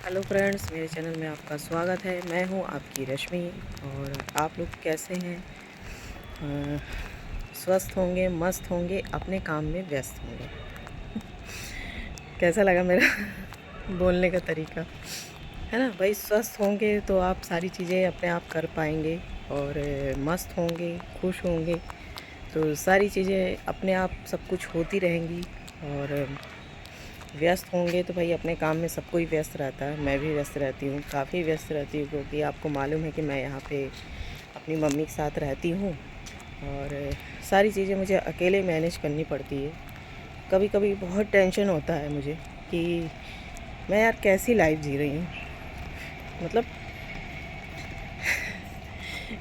Hello friends, मेरे channel में आपका स्वागत है। मैं हूं आपकी रश्मि। और आप लोग कैसे हैं? अ, स्वस्थ होंगे, मस्त होंगे, अपने काम में व्यस्त होंगे। कैसा लगा मेरा बोलने का तरीका? है ना भाई? स्वस्थ होंगे तो आप सारी चीज़ें अपने आप कर पाएंगे, और मस्त होंगे, खुश होंगे तो सारी चीज़ें अपने आप सब कुछ होती रहेंगी। और व्यस्त होंगे तो भाई अपने काम में सबको ही व्यस्त रहता है। मैं भी व्यस्त रहती हूँ, काफ़ी व्यस्त रहती हूँ, क्योंकि आपको मालूम है कि मैं यहाँ पे अपनी मम्मी के साथ रहती हूँ। और सारी चीज़ें मुझे अकेले मैनेज करनी पड़ती है। कभी कभी बहुत टेंशन होता है मुझे कि मैं यार कैसी लाइफ जी रही हूँ। मतलब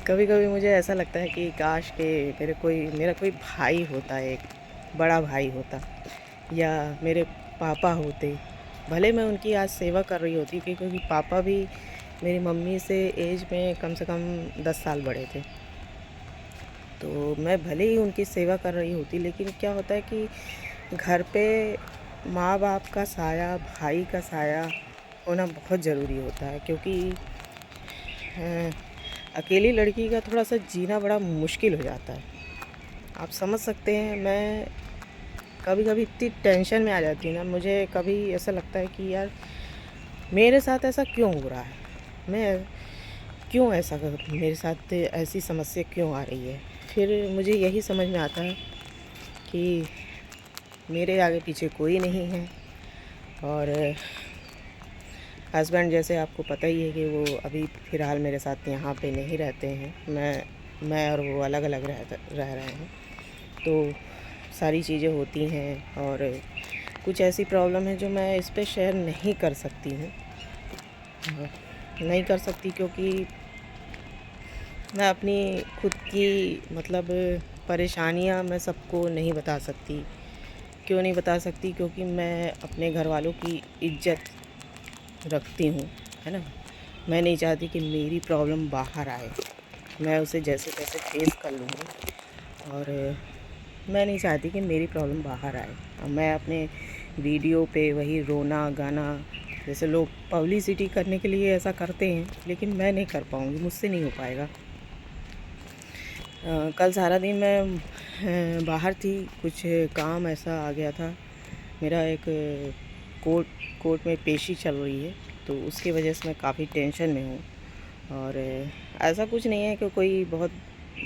कभी कभी मुझे ऐसा लगता है कि काश के मेरा कोई भाई होता, एक बड़ा भाई होता, या मेरे पापा होते। भले मैं उनकी आज सेवा कर रही होती, क्योंकि पापा भी मेरी मम्मी से एज में कम से कम 10 साल बड़े थे। तो मैं भले ही उनकी सेवा कर रही होती, लेकिन क्या होता है कि घर पे माँ बाप का साया, भाई का साया होना बहुत ज़रूरी होता है। क्योंकि अ, अकेली लड़की का थोड़ा सा जीना बड़ा मुश्किल हो जाता है। आप समझ सकते हैं। मैं कभी कभी इतनी टेंशन में आ जाती है ना, मुझे कभी ऐसा लगता है कि यार मेरे साथ ऐसा क्यों हो रहा है। मैं क्यों ऐसा मेरे साथ ऐसी समस्या क्यों आ रही है। फिर मुझे यही समझ में आता है कि मेरे आगे पीछे कोई नहीं है। और हस्बैंड जैसे आपको पता ही है कि वो अभी फ़िलहाल मेरे साथ यहाँ पे नहीं रहते हैं। मैं और वो अलग अलग रह रहे हैं। तो सारी चीज़ें होती हैं, और कुछ ऐसी प्रॉब्लम है जो मैं इस पे शेयर नहीं कर सकती हूँ। नहीं कर सकती क्योंकि मैं अपनी खुद की मतलब परेशानियाँ मैं सबको नहीं बता सकती। क्यों नहीं बता सकती? क्योंकि मैं अपने घर वालों की इज्जत रखती हूँ, है ना। मैं नहीं चाहती कि मेरी प्रॉब्लम बाहर आए। मैं उसे जैसे तैसे फेस कर लूँगी। और मैं नहीं चाहती कि मेरी प्रॉब्लम बाहर आए। अब मैं अपने वीडियो पे वही रोना गाना, जैसे लोग पब्लिसिटी करने के लिए ऐसा करते हैं, लेकिन मैं नहीं कर पाऊँगी, मुझसे नहीं हो पाएगा। कल सारा दिन मैं बाहर थी, कुछ काम ऐसा आ गया था। मेरा एक कोर्ट कोर्ट में पेशी चल रही है, तो उसकी वजह से मैं काफ़ी टेंशन में हूँ। और ऐसा कुछ नहीं है कि कोई बहुत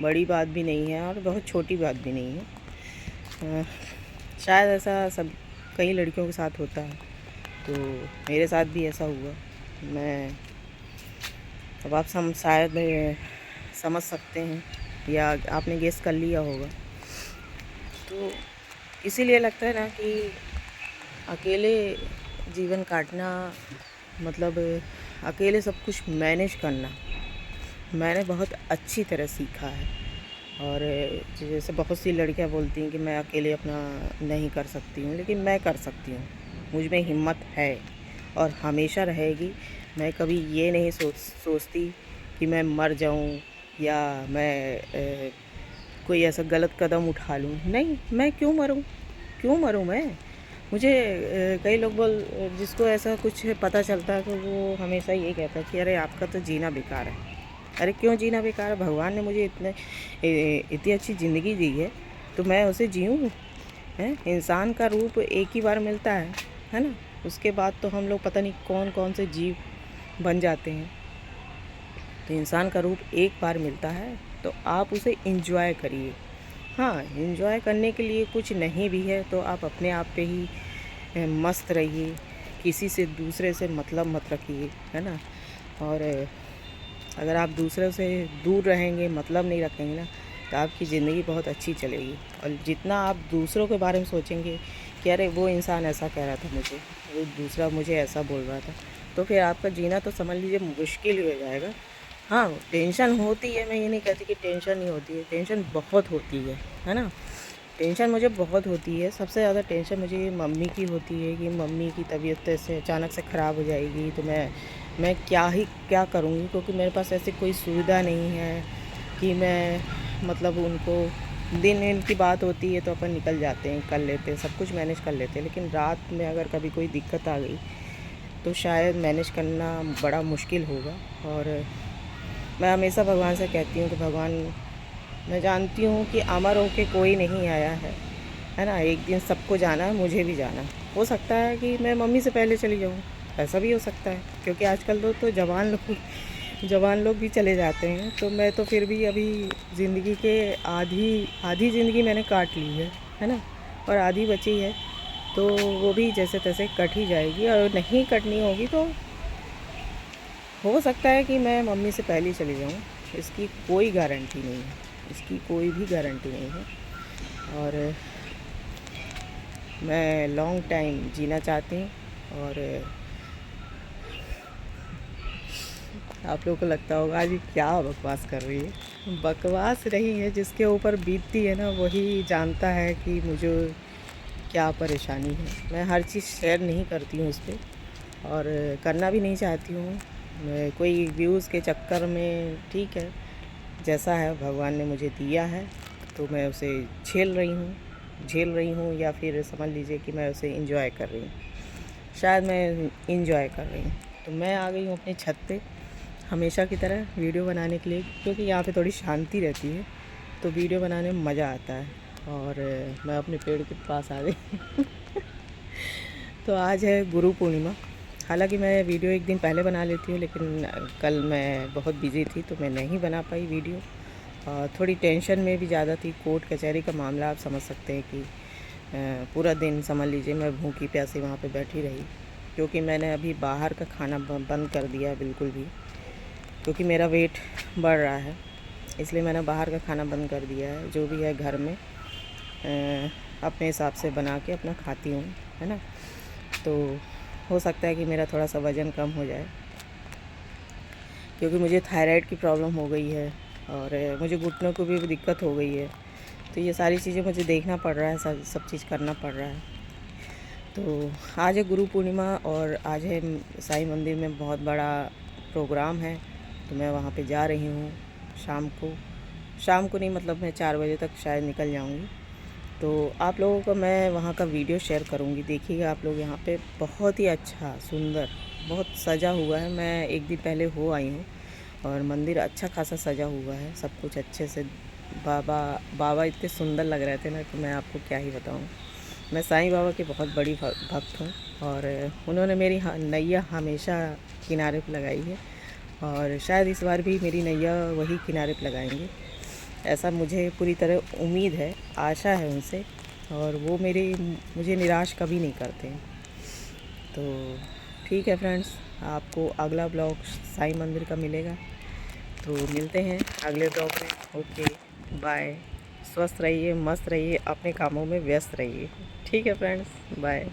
बड़ी बात भी नहीं है और बहुत छोटी बात भी नहीं है। शायद ऐसा सब कई लड़कियों के साथ होता है, तो मेरे साथ भी ऐसा हुआ। मैं अब आप शायद समझ सकते हैं, या आपने गेस कर लिया होगा। तो इसीलिए लगता है ना कि अकेले जीवन काटना, मतलब अकेले सब कुछ मैनेज करना, मैंने बहुत अच्छी तरह सीखा है। और जैसे बहुत सी लड़कियां बोलती हैं कि मैं अकेले अपना नहीं कर सकती हूँ, लेकिन मैं कर सकती हूँ। मुझ में हिम्मत है और हमेशा रहेगी। मैं कभी ये नहीं सोचती कि मैं मर जाऊँ, या मैं कोई ऐसा गलत कदम उठा लूँ। नहीं, मैं क्यों मरूँ? क्यों मरूँ मैं? मुझे कई लोग जिसको ऐसा कुछ पता चलता है, तो वो हमेशा यही कहता है कि अरे आपका तो जीना बेकार है। अरे क्यों जीना बेकार है? भगवान ने मुझे इतनी अच्छी ज़िंदगी दी है, तो मैं उसे जीऊँ। हैं? इंसान का रूप एक ही बार मिलता है ना। उसके बाद तो हम लोग पता नहीं कौन कौन से जीव बन जाते हैं। तो इंसान का रूप एक बार मिलता है, तो आप उसे इंजॉय करिए। हाँ, इंजॉय करने के लिए कुछ नहीं भी है तो आप अपने आप पे ही मस्त रहिए। किसी से दूसरे से मतलब मत रखिए, है ना। और अगर आप दूसरों से दूर रहेंगे, मतलब नहीं रखेंगे ना, तो आपकी ज़िंदगी बहुत अच्छी चलेगी। और जितना आप दूसरों के बारे में सोचेंगे कि अरे वो इंसान ऐसा कह रहा था मुझे, वो दूसरा मुझे ऐसा बोल रहा था, तो फिर आपका जीना तो समझ लीजिए मुश्किल ही हो जाएगा। हाँ, टेंशन होती है, मैं ये नहीं कहती कि टेंशन नहीं होती है, टेंशन बहुत होती है ना। टेंशन मुझे बहुत होती है। सबसे ज़्यादा टेंशन मुझे मम्मी की होती है कि मम्मी की तबीयत ऐसे अचानक से ख़राब हो जाएगी, तो मैं क्या करूँगी, क्योंकि मेरे पास ऐसी कोई सुविधा नहीं है कि मैं मतलब उनको दिन इन की बात होती है तो अपन निकल जाते हैं, कर लेते हैं, सब कुछ मैनेज कर लेते हैं। लेकिन रात में अगर कभी कोई दिक्कत आ गई, तो शायद मैनेज करना बड़ा मुश्किल होगा। और मैं हमेशा भगवान से कहती हूँ कि भगवान, मैं जानती हूँ कि अमर होके कोई नहीं आया है ना। एक दिन सबको जाना है, मुझे भी जाना है। हो सकता है कि मैं मम्मी से पहले चली जाऊँ, ऐसा भी हो सकता है, क्योंकि आजकल तो जवान लोग भी चले जाते हैं। तो मैं तो फिर भी अभी ज़िंदगी के आधी ज़िंदगी मैंने काट ली है ना, और आधी बची है। तो वो भी जैसे तैसे कट ही जाएगी, और नहीं कटनी होगी तो हो सकता है कि मैं मम्मी से पहले ही चली जाऊँ। इसकी कोई गारंटी नहीं है, इसकी कोई भी गारंटी नहीं है। और मैं लॉन्ग टाइम जीना चाहती हूँ। और आप लोगों को लगता होगा आज ये क्या बकवास कर रही है। बकवास नहीं है, जिसके ऊपर बीतती है ना वही जानता है कि मुझे क्या परेशानी है। मैं हर चीज़ शेयर नहीं करती हूँ उस पर, और करना भी नहीं चाहती हूँ मैं कोई व्यूज़ के चक्कर में। ठीक है, जैसा है भगवान ने मुझे दिया है तो मैं उसे झेल रही हूँ, या फिर समझ लीजिए कि मैं उसे इंजॉय कर रही हूँ। शायद मैं इंजॉय कर रही हूँ। तो मैं आ गई हूँ अपनी छत पे हमेशा की तरह वीडियो बनाने के लिए, क्योंकि यहाँ पे थोड़ी शांति रहती है तो वीडियो बनाने में मज़ा आता है। और मैं अपने पेड़ के पास आ गई तो आज है गुरु पूर्णिमा। हालांकि मैं वीडियो एक दिन पहले बना लेती हूँ, लेकिन कल मैं बहुत बिज़ी थी तो मैं नहीं बना पाई वीडियो। थोड़ी टेंशन में भी ज़्यादा थी। कोर्ट कचहरी का मामला आप समझ सकते हैं कि पूरा दिन समझ लीजिए मैं भूखी प्यासी वहाँ पे बैठी रही, क्योंकि मैंने अभी बाहर का खाना बंद कर दिया है बिल्कुल भी, क्योंकि मेरा वेट बढ़ रहा है। इसलिए मैंने बाहर का खाना बंद कर दिया है। जो भी है घर में अपने हिसाब से बना के अपना खाती हूँ, है ना। तो हो सकता है कि मेरा थोड़ा सा वज़न कम हो जाए, क्योंकि मुझे थायराइड की प्रॉब्लम हो गई है और मुझे घुटनों को भी दिक्कत हो गई है। तो ये सारी चीज़ें मुझे देखना पड़ रहा है, सब चीज़ करना पड़ रहा है। तो आज है गुरु पूर्णिमा और आज है साईं मंदिर में बहुत बड़ा प्रोग्राम है, तो मैं वहाँ पे जा रही हूँ शाम को नहीं, मतलब मैं 4 बजे तक शायद निकल जाऊँगी। तो आप लोगों को मैं वहाँ का वीडियो शेयर करूँगी, देखिएगा आप लोग। यहाँ पे बहुत ही अच्छा सुंदर बहुत सजा हुआ है। मैं एक दिन पहले हो आई हूँ और मंदिर अच्छा खासा सजा हुआ है, सब कुछ अच्छे से। बाबा इतने सुंदर लग रहे थे ना कि मैं आपको क्या ही बताऊँ। मैं साईं बाबा की बहुत बड़ी भक्त हूँ और उन्होंने मेरी नैया हमेशा किनारे पर लगाई है, और शायद इस बार भी मेरी नैया वही किनारे पर लगाएंगे, ऐसा मुझे पूरी तरह उम्मीद है, आशा है उनसे। और वो मुझे निराश कभी नहीं करते। तो ठीक है फ्रेंड्स, आपको अगला ब्लॉग साईं मंदिर का मिलेगा, तो मिलते हैं अगले ब्लॉग में। Okay bye. स्वस्थ रहिए, मस्त रहिए, अपने कामों में व्यस्त रहिए। ठीक है फ्रेंड्स, बाय।